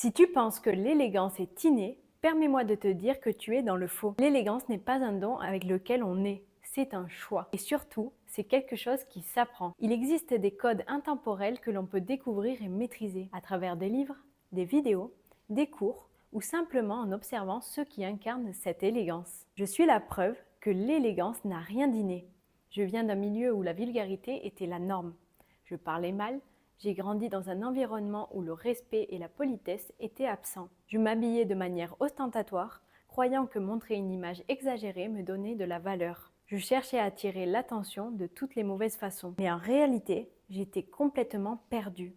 Si tu penses que l'élégance est innée, permets-moi de te dire que tu es dans le faux. L'élégance n'est pas un don avec lequel on naît, c'est un choix. Et surtout, c'est quelque chose qui s'apprend. Il existe des codes intemporels que l'on peut découvrir et maîtriser à travers des livres, des vidéos, des cours ou simplement en observant ceux qui incarnent cette élégance. Je suis la preuve que l'élégance n'a rien d'inné. Je viens d'un milieu où la vulgarité était la norme. Je parlais mal, j'ai grandi dans un environnement où le respect et la politesse étaient absents. Je m'habillais de manière ostentatoire, croyant que montrer une image exagérée me donnait de la valeur. Je cherchais à attirer l'attention de toutes les mauvaises façons. Mais en réalité, j'étais complètement perdue.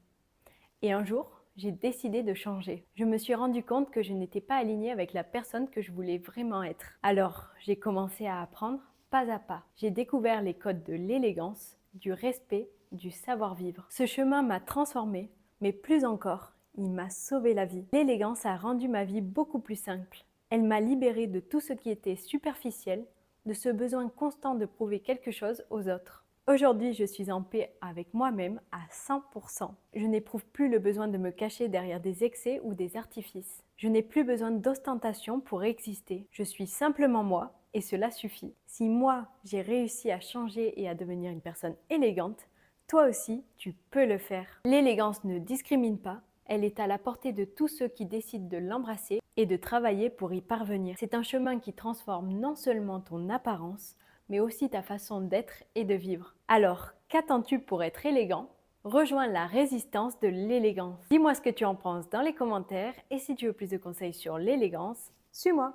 Et un jour, j'ai décidé de changer. Je me suis rendu compte que je n'étais pas alignée avec la personne que je voulais vraiment être. Alors, j'ai commencé à apprendre pas à pas. J'ai découvert les codes de l'élégance, du respect, du savoir-vivre. Ce chemin m'a transformée, mais plus encore, il m'a sauvé la vie. L'élégance a rendu ma vie beaucoup plus simple. Elle m'a libérée de tout ce qui était superficiel, de ce besoin constant de prouver quelque chose aux autres. Aujourd'hui, je suis en paix avec moi-même à 100%. Je n'éprouve plus le besoin de me cacher derrière des excès ou des artifices. Je n'ai plus besoin d'ostentation pour exister. Je suis simplement moi et cela suffit. Si moi, j'ai réussi à changer et à devenir une personne élégante, toi aussi, tu peux le faire. L'élégance ne discrimine pas. Elle est à la portée de tous ceux qui décident de l'embrasser et de travailler pour y parvenir. C'est un chemin qui transforme non seulement ton apparence, mais aussi ta façon d'être et de vivre. Alors, qu'attends-tu pour être élégant? Rejoins la résistance de l'élégance. Dis-moi ce que tu en penses dans les commentaires et si tu veux plus de conseils sur l'élégance, suis-moi.